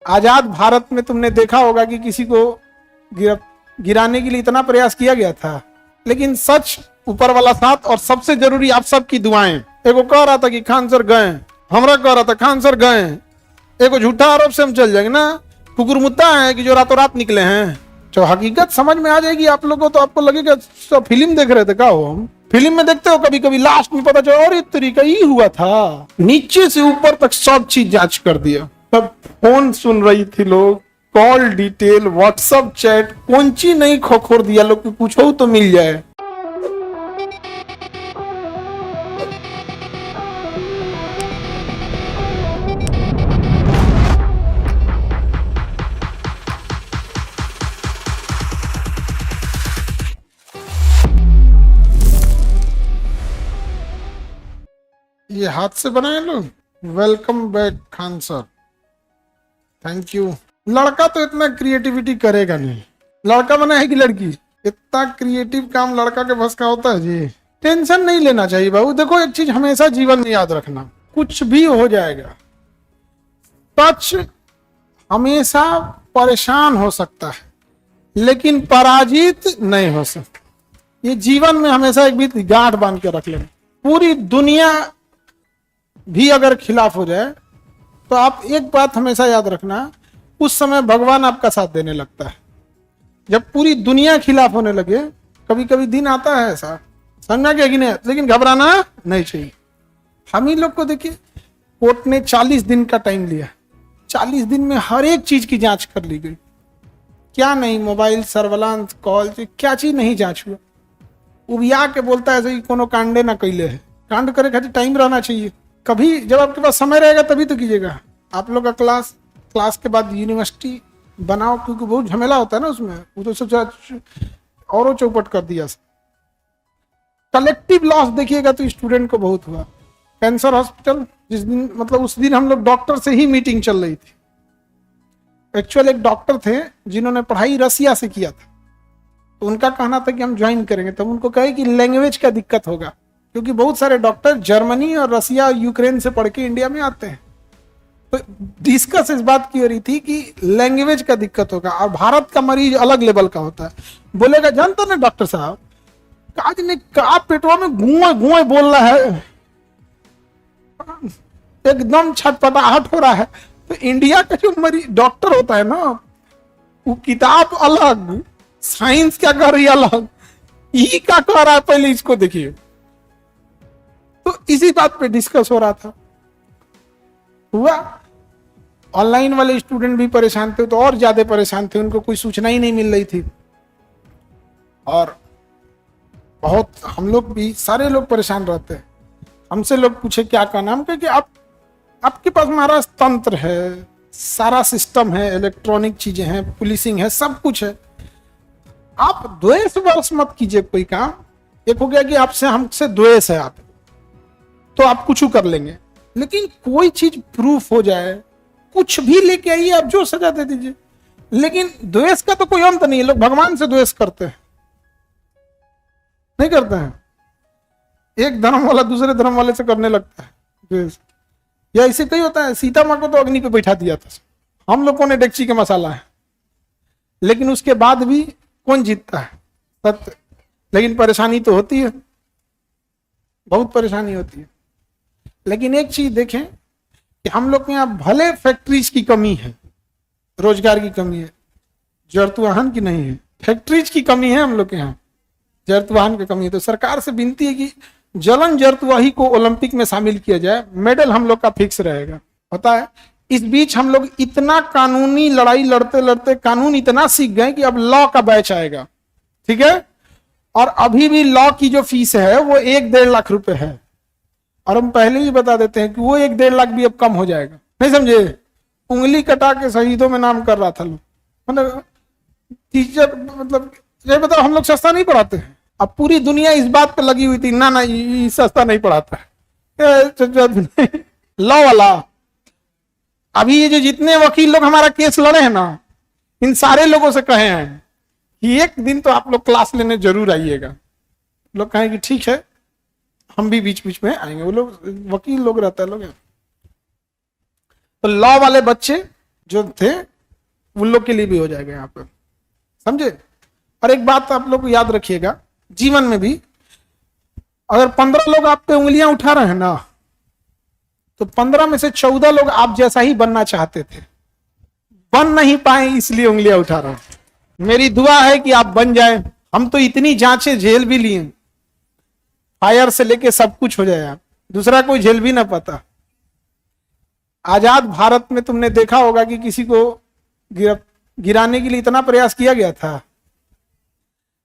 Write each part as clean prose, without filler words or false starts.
आजाद भारत में तुमने देखा होगा कि किसी को गिराने के लिए इतना प्रयास किया गया था, लेकिन सच ऊपर वाला साथ और सबसे जरूरी आप सबकी दुआएं। एगो कह रहा था कि खान सर गए, हमरा कह रहा था खान सर गए, एगो झूठा आरोप से हम चल जाएंगे ना, कुकुरमुत्ता है कि जो रातों रात निकले हैं। जो हकीकत समझ में आ जाएगी आप लोगों को तो आपको लगेगा सब फिल्म देख रहे थे क्या हो। हम फिल्म में देखते हो कभी कभी लास्ट में पता चला और एक तरीका ही हुआ था, नीचे से ऊपर तक सब चीज जांच कर दिया। तब फोन सुन रही थी लोग, कॉल डिटेल, व्हाट्सएप चैट, कौन चीज नहीं खोखोर दिया लोग को पूछो तो मिल जाए। ये हाथ से बनाए लोग। Welcome back Khan sir, thank you. लड़का तो इतना क्रिएटिविटी करेगा नहीं, लड़का बना है कि लड़की? इतना क्रिएटिव काम लड़का के बस का होता है जी। टेंशन नहीं लेना चाहिए बाबू। देखो एक चीज हमेशा जीवन में याद रखना, कुछ भी हो जाएगा, टच हमेशा परेशान हो सकता है लेकिन पराजित नहीं हो सकता। ये जीवन में हमेशा एक भी गांठ बांध के रख लेना। पूरी दुनिया भी अगर खिलाफ हो जाए तो आप एक बात हमेशा याद रखना, उस समय भगवान आपका साथ देने लगता है। जब पूरी दुनिया खिलाफ होने लगे, कभी कभी दिन आता है ऐसा, समझना क्या कि नहीं, लेकिन घबराना नहीं चाहिए। हम ही लोग को देखिए, कोर्ट ने 40 दिन का टाइम लिया, 40 दिन में हर एक चीज की जांच कर ली गई। क्या नहीं, मोबाइल सर्वेलांस कॉल, क्या चीज नहीं जांच हुआ। उबिया के बोलता है ऐसे कोनो कांडे ना कैले है। कांड करे खातिर टाइम रहना चाहिए। कभी जब आपके पास समय रहेगा तभी तो कीजिएगा। आप लोग का क्लास के बाद यूनिवर्सिटी बनाओ, क्योंकि बहुत झमेला होता है ना उसमें, वो तो सोचा और चौपट कर दिया। कलेक्टिव लॉस देखिएगा तो स्टूडेंट को बहुत हुआ। कैंसर हॉस्पिटल जिस दिन, मतलब उस दिन हम लोग डॉक्टर से ही मीटिंग चल रही थी। एक्चुअल एक डॉक्टर थे जिन्होंने पढ़ाई रसिया से किया था, तो उनका कहना था कि हम ज्वाइन करेंगे। तो उनको कहे कि लैंग्वेज का दिक्कत होगा, क्योंकि बहुत सारे डॉक्टर जर्मनी और रसिया यूक्रेन से पढ़ के इंडिया में आते हैं। तो डिस्कस इस बात की हो रही थी कि लैंग्वेज का दिक्कत होगा और भारत का मरीज अलग लेवल का होता है। बोलेगा जानता ना डॉक्टर साहब, काज ने का पेटवा में गुआ गुआ बोल रहा है, एकदम छटपटाहट हो रहा है। तो इंडिया का जो मरीज डॉक्टर होता है ना, वो किताब अलग, साइंस क्या कर रही है अलग, ये क्या कह रहा है पहले इसको देखिए। तो इसी बात पे डिस्कस हो रहा था। हुआ ऑनलाइन वाले स्टूडेंट भी परेशान थे, तो और ज्यादा परेशान थे, उनको कोई सूचना ही नहीं मिल रही थी। और बहुत हम लोग भी, सारे लोग परेशान रहते हैं। हमसे लोग पूछे क्या कहना, हम कहे कि आपके पास महाराज तंत्र है, सारा सिस्टम है, इलेक्ट्रॉनिक चीजें हैं, पुलिसिंग है, सब कुछ है। आप द्वेष वर्ष मत कीजिए कोई काम। एक हो गया कि आपसे हमसे द्वेष है, आप तो आप कुछ कर लेंगे, लेकिन कोई चीज प्रूफ हो जाए, कुछ भी लेके आइए, आप जो सजा दे दीजिए। लेकिन द्वेष का तो कोई अंत नहीं है। लोग भगवान से द्वेष करते हैं, नहीं करते हैं। एक धर्म वाला दूसरे धर्म वाले से करने लगता है द्वेष, या ऐसे कई होता है। सीता माँ को तो अग्नि पे बैठा दिया था, हम लोगों ने डेक्ची का मसाला है, लेकिन उसके बाद भी कौन जीतता है? सत्य। लेकिन परेशानी तो होती है, बहुत परेशानी होती है। लेकिन एक चीज देखें कि हम लोग के यहाँ भले फैक्ट्रीज की कमी है, रोजगार की कमी है, जरतुवाहन की नहीं है, फैक्ट्रीज की कमी है हम लोग के यहाँ, जरतुवाहन की कमी है। तो सरकार से विनती है कि जलन जरतुवाही को ओलंपिक में शामिल किया जाए, मेडल हम लोग का फिक्स रहेगा। पता है, इस बीच हम लोग इतना कानूनी लड़ाई लड़ते लड़ते कानून इतना सीख गए कि अब लॉ का बैच आएगा, ठीक है। और अभी भी लॉ की जो फीस है वो 1-1.5 लाख रुपए है, और हम पहले ही बता देते हैं कि वो 1-1.5 लाख भी अब कम हो जाएगा। नहीं समझे? उंगली कटा के शहीदों में नाम कर रहा था लोग, मतलब टीचर, मतलब ये बताओ हम लोग सस्ता नहीं पढ़ाते हैं। अब पूरी दुनिया इस बात पे लगी हुई थी, ना ये सस्ता नहीं पढ़ाता है लॉ वाला। अभी ये जो जितने वकील लोग हमारा केस लड़े हैं ना, इन सारे लोगों से कहे हैं कि एक दिन तो आप लोग क्लास लेने जरूर आइएगा। लोग कहें कि ठीक है, हम भी बीच बीच में आएंगे। वो लोग वकील लोग रहते हैं लोग। तो लॉ वाले बच्चे जो थे उन लोग के लिए भी हो जाएगा यहाँ पर, समझे। और एक बात आप लोग याद रखिएगा, जीवन में भी अगर 15 लोग आप पे उंगलियां उठा रहे हैं ना, तो 15 में से 14 लोग आप जैसा ही बनना चाहते थे, बन नहीं पाए, इसलिए उंगलियां उठा रहे हैं। मेरी दुआ है कि आप बन जाए। हम तो इतनी जांचें झेल भी लिए, फायर से लेके सब कुछ हो जाए, आप दूसरा कोई झेल भी ना पाता। आजाद भारत में तुमने देखा होगा कि किसी को गिराने के लिए इतना प्रयास किया गया था,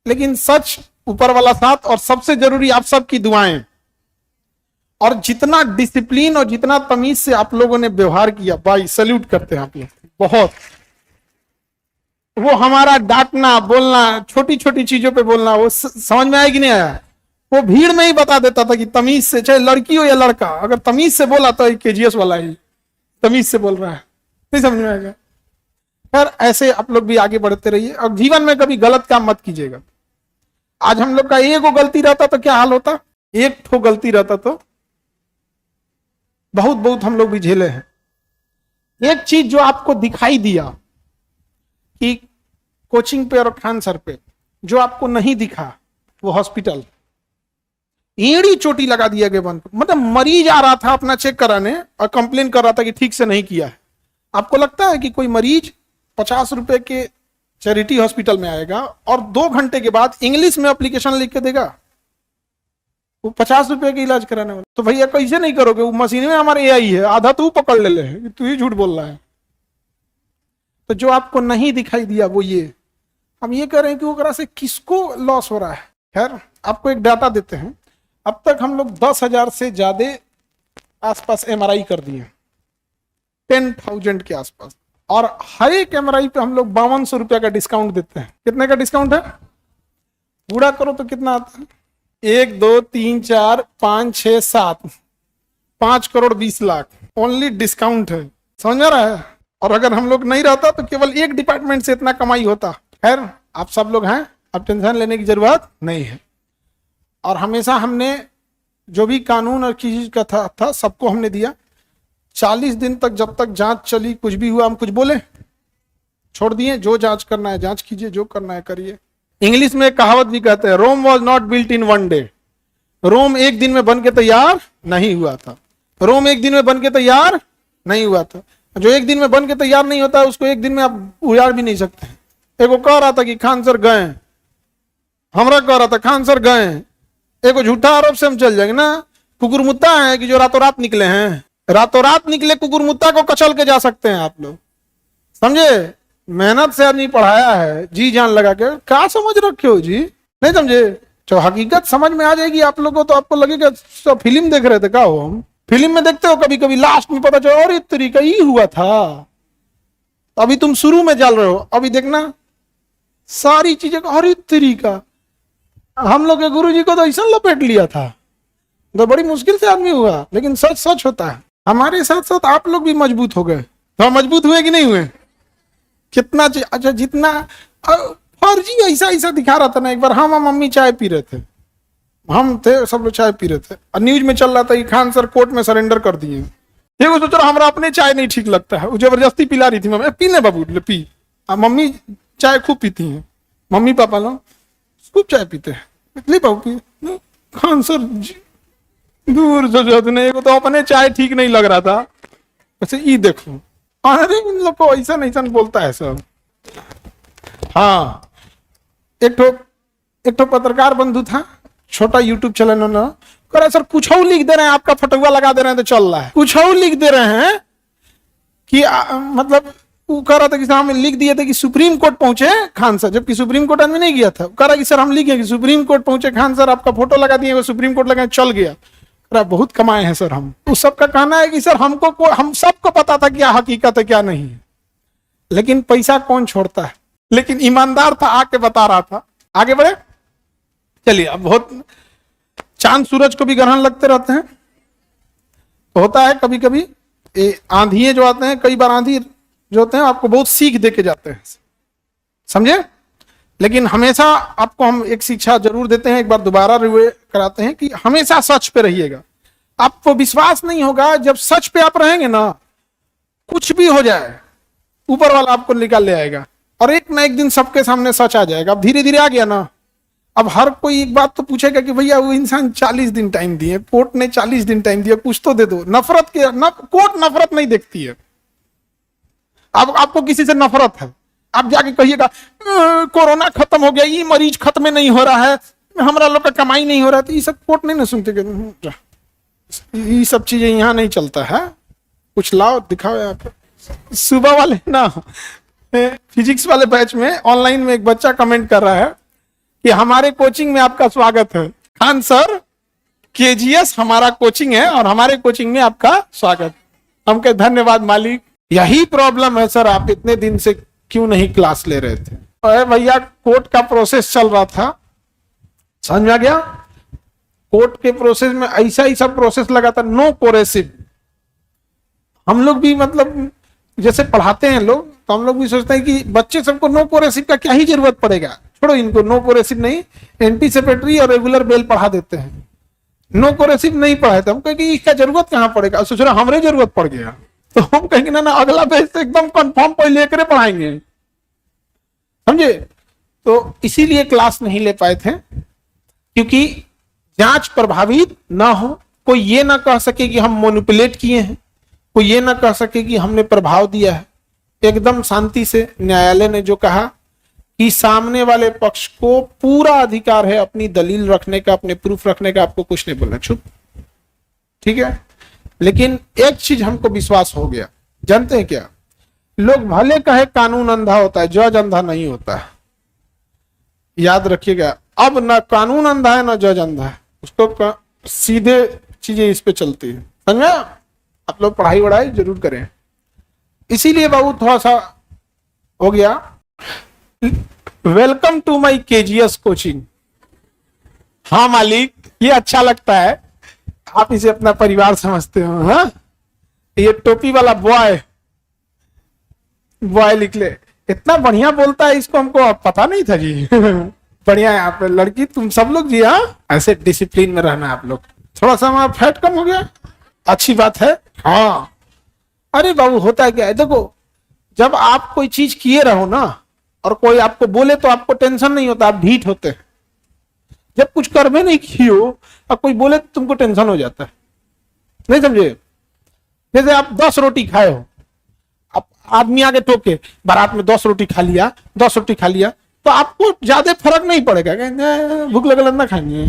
लेकिन सच, ऊपर वाला साथ, और सबसे जरूरी आप सबकी दुआएं, और जितना डिसिप्लिन और जितना तमीज से आप लोगों ने व्यवहार किया, भाई सैल्यूट करते हैं आप लोग बहुत। वो हमारा डांटना, बोलना, छोटी छोटी चीजों पे बोलना, वो समझ में आया कि नहीं आया? वो भीड़ में ही बता देता था कि तमीज से, चाहे लड़की हो या लड़का, अगर तमीज से बोला तो केजीएस वाला ही तमीज से बोल रहा है, नहीं समझ में आएगा। खैर, ऐसे आप लोग भी आगे बढ़ते रहिए और जीवन में कभी गलत काम मत कीजिएगा। आज हम लोग का एक गलती रहता तो क्या हाल होता, एक ठो गलती रहता तो बहुत बहुत हम लोग भी झेले हैं। एक चीज जो आपको दिखाई दिया कि कोचिंग पे और खान सर पे, जो आपको नहीं दिखा, वो हॉस्पिटल एड़ी चोटी लगा दिया गया बंद। मतलब मरीज आ रहा था अपना चेक कराने और कंप्लेन कर रहा था कि ठीक से नहीं किया है। आपको लगता है कि कोई मरीज 50 रुपए के चैरिटी हॉस्पिटल में आएगा और 2 घंटे के बाद इंग्लिश में एप्लीकेशन लिख के देगा वो 50 रुपए का इलाज कराने वाला? तो भैया कैसे नहीं करोगे? वो मशीन में हमारे एआई है, आधा तू पकड़ ले है, तू ही झूठ बोल रहा है। तो जो आपको नहीं दिखाई दिया वो ये, हम ये कह रहे हैं कि वो से किसको लॉस हो रहा है। खैर, आपको एक डाटा देते हैं। अब तक हम लोग 10,000 से ज्यादा आसपास एमआरआई कर दिए, 10,000 के आसपास, और हर एक एमआरआई पे हम लोग 5200 रुपया का डिस्काउंट देते हैं। कितने का डिस्काउंट है? पूरा करो तो कितना आता है? 1 2 3 4 5 6 7 5 करोड़ 20 लाख ओनली डिस्काउंट है, समझ में आ रहा है। और अगर हम लोग नहीं रहता तो केवल एक डिपार्टमेंट से इतना कमाई होता। खैर, आप सब लोग हैं, अब टेंशन लेने की जरूरत नहीं है। और हमेशा हमने जो भी कानून और चीज का था सबको हमने दिया। 40 दिन तक जब तक जांच चली, कुछ भी हुआ हम कुछ बोले, छोड़ दिए। जो जांच करना है जांच कीजिए, जो करना है करिए। इंग्लिश में एक कहावत भी कहते हैं, Rome was not built in 1 day. Rome एक दिन में बन के तैयार नहीं हुआ था। रोम एक दिन में बन के तैयार नहीं हुआ था। जो एक दिन में बन के तैयार नहीं होता उसको एक दिन में आप उजाड़ भी नहीं सकते। एक कह रहा था कि खान सर गए, हमरा कह रहा था खान सर गए, एक झूठा आरोप से हम चल जाएंगे ना। कुकुरमुत्ता है कि जो रातों रात निकले हैं, रातों रात निकले कुकुरमुत्ता को कचल के जा सकते हैं आप लोग, समझे। मेहनत से आदमी पढ़ाया है, जी जान लगा के, क्या समझ रखे हो जी, नहीं समझे। जो हकीकत समझ में आ जाएगी आप लोगों को, तो आपको लगेगा तो फिल्म देख रहे थे क्या हो। हम फिल्म में देखते हो कभी कभी, लास्ट में पता चला और इस तरीका ही हुआ था। अभी तुम शुरू में चल रहे हो, अभी देखना सारी चीजें का हर तरीका। हम लोग के गुरुजी को तो ऐसा लपेट लिया था, तो बड़ी मुश्किल से आदमी हुआ, लेकिन सच सच होता है। हमारे साथ साथ आप लोग भी मजबूत हो गए। तो हम मजबूत हुए कि नहीं हुए? कितना अच्छा, जितना फर्जी ऐसा ऐसा दिखा रहा था ना। एक बार हम मम्मी चाय पी रहे थे, हम थे सब लोग चाय पी रहे थे, और न्यूज में चल रहा था कि खान सर कोर्ट में सरेंडर कर दिए। देखो सोच रहा हमारा अपने चाय नहीं ठीक लगता है, वो जबरदस्ती पिला रही थी मम्मी, पी ले बाबू पी। मम्मी चाय खूब पीती हैं, मम्मी पापा लोग खूब चाय पीते हैं, ले बाबू पी। खान सर दूर से तो अपने चाय ठीक नहीं लग रहा था, वैसे ये देखो, अरे इन लोग को ऐसा ऐसा बोलता है सब। हाँ, एक ठो पत्रकार बंधु था, छोटा यूट्यूब चैनल ना, कह रहा सर कुछ लिख दे रहे हैं, आपका फटुआ लगा दे रहे हैं तो चल रहा है। कुछ लिख दे रहे हैं कि मतलब वो कह रहा था कि सर हम लिख दिए थे कि सुप्रीम कोर्ट पहुंचे खान सर, जबकि सुप्रीम कोर्ट में नहीं गया था। कह रहा कि सर हम लिखे कि सुप्रीम कोर्ट पहुंचे खान सर, आपका फोटो लगा दिए, वो सुप्रीम कोर्ट लगा चल गया। बहुत कमाए हैं सर हम। उस सबका कहना है कि सर हम सबको पता था क्या हकीकत है क्या नहीं है, लेकिन पैसा कौन छोड़ता है। लेकिन ईमानदार था, आके बता रहा था। आगे बढ़े, चलिए। अब बहुत चांद सूरज को भी ग्रहण लगते रहते हैं, तो होता है कभी कभी आंधियां जो आते हैं, कई बार आंधी जो होते हैं आपको बहुत सीख दे के जाते हैं, समझे। लेकिन हमेशा आपको हम एक शिक्षा जरूर देते हैं, एक बार दोबारा रिव्यू कराते हैं कि हमेशा सच पे रहिएगा। आपको विश्वास नहीं होगा, जब सच पे आप रहेंगे ना, कुछ भी हो जाए ऊपर वाला आपको निकाल ले आएगा और एक ना एक दिन सबके सामने सच आ जाएगा। अब धीरे धीरे आ गया ना, अब हर कोई एक बात तो पूछेगा कि भैया वो इंसान 40 दिन टाइम दिए, कोर्ट ने 40 दिन टाइम दिया, कुछ तो दे दो। नफरत के कोर्ट नफरत नहीं देखती है। अब आपको किसी से नफरत है, आप जाके कहिएगा कोरोना खत्म हो गया, ये मरीज खत्म नहीं हो रहा है, हमारा लोग का कमाई नहीं हो रहा है, तो ये सब कोर्ट नहीं ना सुनते। ये सब चीजें यहाँ नहीं चलता है। कुछ लाओ दिखाओ यहाँ पे। सुबह वाले ना फिजिक्स वाले बैच में ऑनलाइन में एक बच्चा कमेंट कर रहा है कि हमारे कोचिंग में आपका स्वागत है। खान सर, केजीएस हमारा कोचिंग है और हमारे कोचिंग में आपका स्वागत। हम कहे धन्यवाद मालिक। यही प्रॉब्लम है सर, आप इतने दिन से क्यों नहीं क्लास ले रहे थे? अरे भैया कोर्ट का प्रोसेस चल रहा था, समझ में आ गया? कोर्ट के प्रोसेस में ऐसा प्रोसेस लगा था, नो कोरेसिव। हम लोग भी मतलब जैसे पढ़ाते हैं लोग, तो हम लोग भी सोचते हैं कि बच्चे सबको नो कोरेसिव का क्या ही जरूरत पड़ेगा, छोड़ो इनको, नो कोरेसिव नहीं, एंटीसिपेटरी और रेगुलर बेल पढ़ा देते हैं। नो कोरेसिव नहीं पढ़ाए थे, हम कहेंगे इसका जरूरत कहां पड़ेगा, सोच रहे हमारे जरूरत पड़ गया, तो हम कहेंगे ना अगला बैच से एकदम कंफर्म पहले लेकर पढ़ाएंगे, समझे? तो इसीलिए क्लास नहीं ले पाए थे, क्योंकि जांच प्रभावित ना हो, कोई ये ना कह सके कि हम मैनिपुलेट किए हैं, कोई ये ना कह सके कि हमने प्रभाव दिया है। एकदम शांति से न्यायालय ने जो कहा कि सामने वाले पक्ष को पूरा अधिकार है अपनी दलील रखने का, अपने प्रूफ रखने का, आपको कुछ नहीं बोलना, चुप, ठीक है। लेकिन एक चीज हमको विश्वास हो गया, जानते हैं क्या? लोग भले कहे कानून अंधा होता है, जज अंधा नहीं होता है, याद रखिएगा। अब ना कानून अंधा है ना जज अंधा है, उसको सीधे चीजें इस पे चलती है, समझ में? आप लोग पढ़ाई वढ़ाई जरूर करें। इसीलिए बाबू थोड़ा सा हो गया। Welcome to my KGS coaching. हाँ मालिक, ये अच्छा लगता है, आप इसे अपना परिवार समझते हो। हाँ, ये टोपी वाला बॉय लिख ले, इतना बढ़िया बोलता है, इसको हमको पता नहीं था जी। बढ़िया है आप लड़की, तुम सब लोग जी। हाँ, ऐसे डिसिप्लिन में रहना आप लोग। थोड़ा सा हमारा फैट कम हो गया, अच्छी बात है। हाँ, अरे बाबू होता है क्या है, देखो जब आप कोई चीज किए रहो ना और कोई आपको बोले तो आपको टेंशन नहीं होता, आप ढीठ होते हैं। जब कुछ कर भी नहीं किए हो और कोई बोले तो तुमको टेंशन हो जाता है, नहीं समझे? जैसे आप 10 रोटी खाए हो, अब आदमी आगे टोके बारात में 10 रोटी खा लिया, 10 रोटी खा लिया, तो आपको ज्यादा फर्क नहीं पड़ेगा, भूख लगल ना खाएंगे,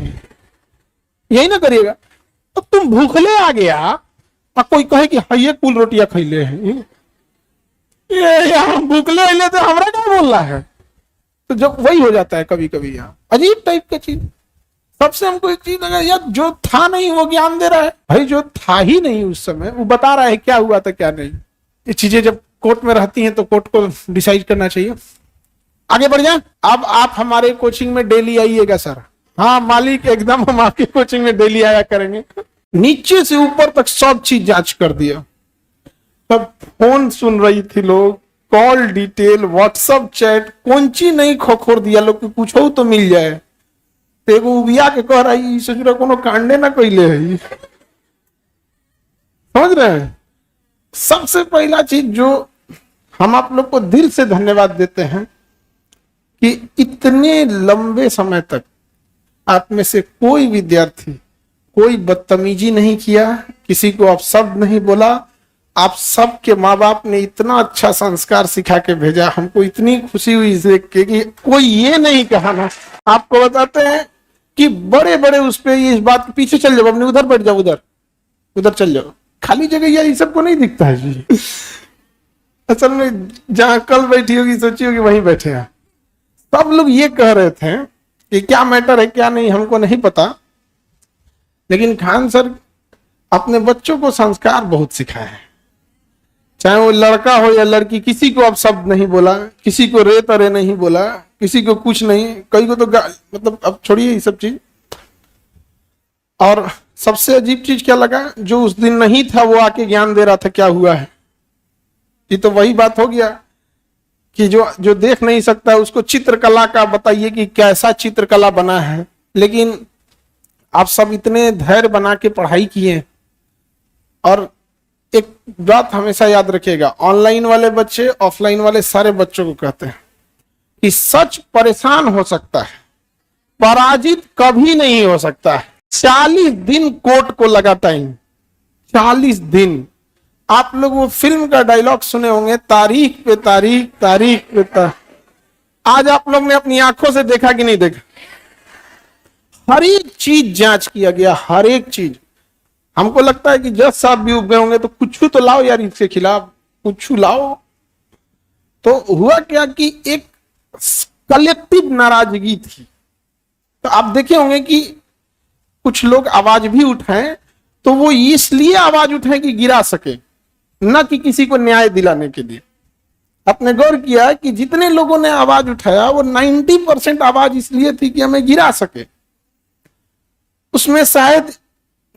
यही ना करिएगा। तो तुम भूखले आ गया और कोई कहे कि हाँ ये कुल रोटियां खैले हैं, ये भूखले अले तो हमारा क्या बोल रहा है? तो जब वही हो जाता है कभी कभी, यहाँ अजीब टाइप का चीज। सबसे हमको एक चीज लगा यार, जो था नहीं वो ज्ञान दे रहा है। भाई जो था ही नहीं उस समय वो बता रहा है क्या हुआ था क्या नहीं। ये चीजें जब कोर्ट में रहती हैं तो कोर्ट को डिसाइड करना चाहिए। आगे बढ़ जाए। अब आप हमारे कोचिंग में डेली आइएगा सर। हाँ मालिक, एकदम हम आपके कोचिंग में डेली आया करेंगे। नीचे से ऊपर तक सब चीज जांच कर दिया, सब फोन सुन रही थी लोग, कॉल डिटेल, व्हाट्सएप चैट, कौन चीज नहीं खोखोर दिया लोग कि कुछ हो तो मिल जाए। तो एगो उबिया के कह रही सोच रहा कोनो कांडे ना कैले है, समझ रहे हैं? सबसे पहला चीज जो हम आप लोग को दिल से धन्यवाद देते हैं कि इतने लंबे समय तक आप में से कोई विद्यार्थी कोई बदतमीजी नहीं किया, किसी को अपशब्द नहीं बोला। आप सबके माँ बाप ने इतना अच्छा संस्कार सिखा के भेजा, हमको इतनी खुशी हुई देख के कि कोई ये नहीं कहा ना। आपको बताते हैं कि बड़े बड़े उस पे इस बात के पीछे चल जाओ, अपने उधर बैठ जाओ, उधर चल जाओ, खाली जगह यार ये सबको नहीं दिखता है जी। असल में जहां कल बैठी होगी सोची होगी वहीं बैठे हैं। सब लोग ये कह रहे थे कि क्या मैटर है क्या नहीं हमको नहीं पता, लेकिन खान सर अपने बच्चों को संस्कार बहुत सिखाए हैं। चाहे वो लड़का हो या लड़की, किसी को अब शब्द नहीं बोला, किसी को रे तरे नहीं बोला, किसी को कुछ नहीं, कई को तो मतलब अब छोड़िए ये सब चीज। और सबसे अजीब चीज क्या लगा, जो उस दिन नहीं था वो आके ज्ञान दे रहा था क्या हुआ है। ये तो वही बात हो गया कि जो देख नहीं सकता उसको चित्रकला का बताइए कि कैसा चित्रकला बना है। लेकिन आप सब इतने धैर्य बना के पढ़ाई किए और एक बात हमेशा याद रखिएगा, ऑनलाइन वाले बच्चे ऑफलाइन वाले सारे बच्चों को कहते हैं कि सच परेशान हो सकता है, पराजित कभी नहीं हो सकता है। 40 दिन कोर्ट को लगा टाइम, 40 दिन। आप लोग वो फिल्म का डायलॉग सुने होंगे, तारीख पे तारीख, तारीख पे तारीख। आज आप लोग ने अपनी आंखों से देखा कि नहीं देखा? हर एक चीज जांच किया गया, हर एक चीज। हमको लगता है कि जज साहब भी उग गए होंगे तो कुछ तो लाओ यार, इसके खिलाफ कुछ लाओ। तो हुआ क्या कि एक कलेक्टिव नाराजगी थी। तो आप देखे होंगे कि कुछ लोग आवाज भी उठाएं तो वो इसलिए आवाज उठाएं कि गिरा सके, न कि किसी को न्याय दिलाने के लिए। आपने गौर किया कि जितने लोगों ने आवाज उठाया वो 90% आवाज इसलिए थी कि हमें गिरा सके। उसमें शायद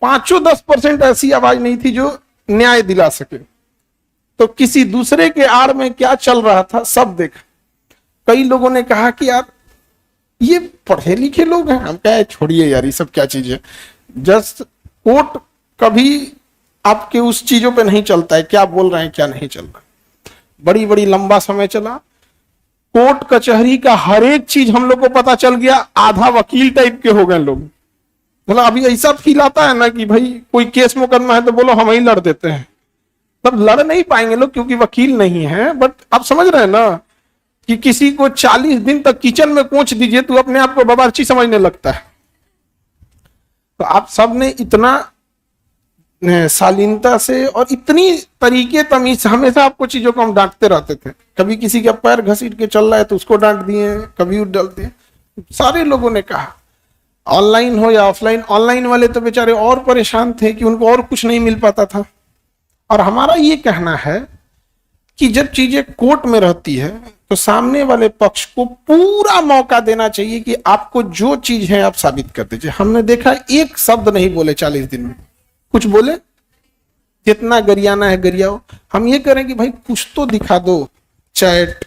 5-10% ऐसी आवाज नहीं थी जो न्याय दिला सके। तो किसी दूसरे के आड़ में क्या चल रहा था सब देखा। कई लोगों ने कहा कि यार ये पढ़े लिखे लोग हैं, हम क्या छोड़िए यार, ये सब क्या चीज है। जस्ट कोर्ट कभी आपके उस चीजों पे नहीं चलता है, क्या बोल रहे हैं क्या नहीं चल रहा। बड़ी बड़ी लंबा समय चला, कोर्ट कचहरी का हर एक चीज हम लोग को पता चल गया। आधा वकील टाइप के हो गए लोग। मतलब अभी ऐसा फील आता है ना कि भाई कोई केस मुकदमा है तो बोलो हम ही लड़ देते हैं। तब लड़ नहीं पाएंगे लोग क्योंकि वकील नहीं है। बट आप समझ रहे हैं ना कि किसी को 40 दिन तक किचन में कोच दीजिए तो अपने आप को बावर्ची समझने लगता है। तो आप सब ने इतना शालीनता से और इतनी तरीके तमीज से हमेशा आपको चीजों को हम डांटते रहते थे। कभी किसी का पैर घसीट के चल रहा है तो उसको डांट दिए, कभी डाल दिए। सारे लोगों ने कहा, ऑनलाइन हो या ऑफलाइन। ऑनलाइन वाले तो बेचारे और परेशान थे कि उनको और कुछ नहीं मिल पाता था। और हमारा ये कहना है कि जब चीजें कोर्ट में रहती है तो सामने वाले पक्ष को पूरा मौका देना चाहिए कि आपको जो चीज है आप साबित कर दीजिए। हमने देखा एक शब्द नहीं बोले 40 दिन में, कुछ बोले जितना गरियाना है गरियाओ। हम ये करें कि भाई कुछ तो दिखा दो, चैट,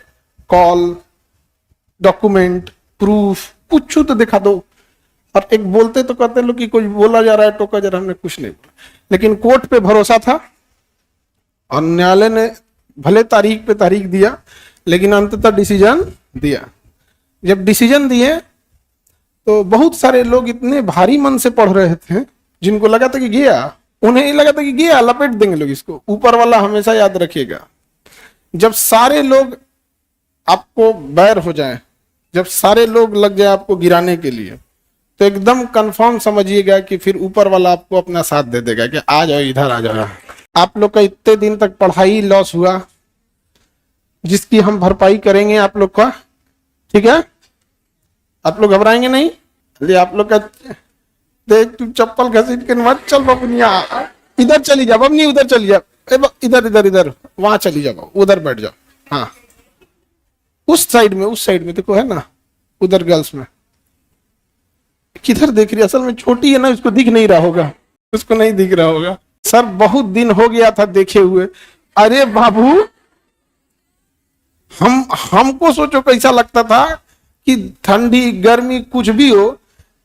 कॉल, डॉक्यूमेंट, प्रूफ, कुछ तो दिखा दो। और एक बोलते तो कहते लोग कि कुछ बोला जा रहा है, टोका जा रहा है। हमने कुछ नहीं बोला, लेकिन कोर्ट पे भरोसा था और न्यायालय ने भले तारीख पे तारीख दिया लेकिन अंततः डिसीजन दिया। जब डिसीजन दिए तो बहुत सारे लोग इतने भारी मन से पढ़ रहे थे, जिनको लगा था कि गया, उन्हें लगा था कि गया, लपेट देंगे लोग इसको। ऊपर वाला हमेशा याद रखिएगा, जब सारे लोग आपको बैर हो जाए, जब सारे लोग लग जाए आपको गिराने के लिए, तो एकदम कंफर्म समझिएगा कि फिर ऊपर वाला आपको अपना साथ दे देगा कि आ जाओ, इधर आ जाओ। आप लोग का इतने दिन तक पढ़ाई लॉस हुआ जिसकी हम भरपाई करेंगे आप लोग का, ठीक है? आप लोग घबराएंगे नहीं। आप लोग का देख, तू चप्पल घसीट के मत चल बबनिया, इधर चली जा बबनी, उधर चली जा, इधर इधर इधर वहां चली जाओ, उधर बैठ जाओ। हाँ उस साइड में देखो है ना, उधर गर्ल्स में। किधर देख रही है? असल में छोटी है ना, उसको दिख नहीं रहा होगा, उसको नहीं दिख रहा होगा। सर बहुत दिन हो गया था देखे हुए। अरे बाबू हमको सोचो कैसा लगता था कि ठंडी गर्मी कुछ भी हो,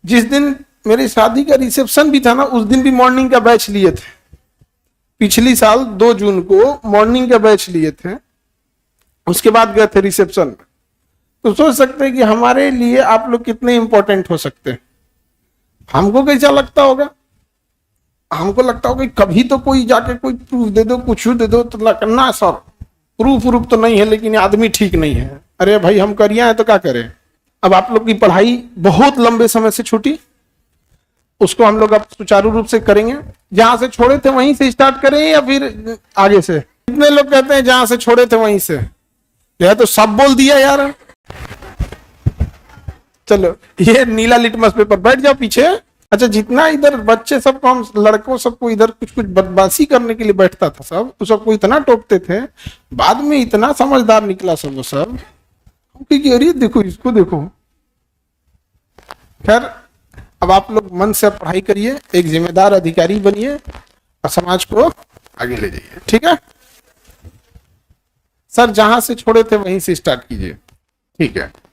जिस दिन मेरी शादी का रिसेप्शन भी था ना, उस दिन भी मॉर्निंग का बैच लिए थे। पिछली साल 2 जून को मॉर्निंग का बैच लिए थे, उसके बाद गए थे रिसेप्शन में। तो सोच सकते हैं कि हमारे लिए आप लोग कितने इंपॉर्टेंट हो सकते हैं। हमको कैसा लगता होगा? हमको लगता होगा कभी तो कोई जाके कोई प्रूफ दे दो, कुछ दे दो। तो ना सर, प्रूफ तो नहीं है लेकिन आदमी ठीक नहीं है। अरे भाई हम करिया है तो क्या करें? अब आप लोग की पढ़ाई बहुत लंबे समय से छूटी, उसको हम लोग अब सुचारू रूप से करेंगे। जहां से छोड़े थे वहीं से स्टार्ट करें या फिर आगे से? कितने लोग कहते हैं जहां से छोड़े थे वहीं से? यह तो सब बोल दिया यार। चलो ये नीला लिटमस पेपर, बैठ जाओ पीछे। अच्छा, जितना इधर बच्चे सबको, हम लड़कों सबको इधर कुछ कुछ बदमाशी करने के लिए बैठता था सब, तो सबको इतना टोकते थे, बाद में इतना समझदार निकला सब वो सब। अरे देखो इसको देखो। खैर अब आप लोग मन से पढ़ाई करिए, एक जिम्मेदार अधिकारी बनिए और समाज को आगे ले जाइए, ठीक है? सर जहां से छोड़े थे वहीं से स्टार्ट कीजिए, ठीक है?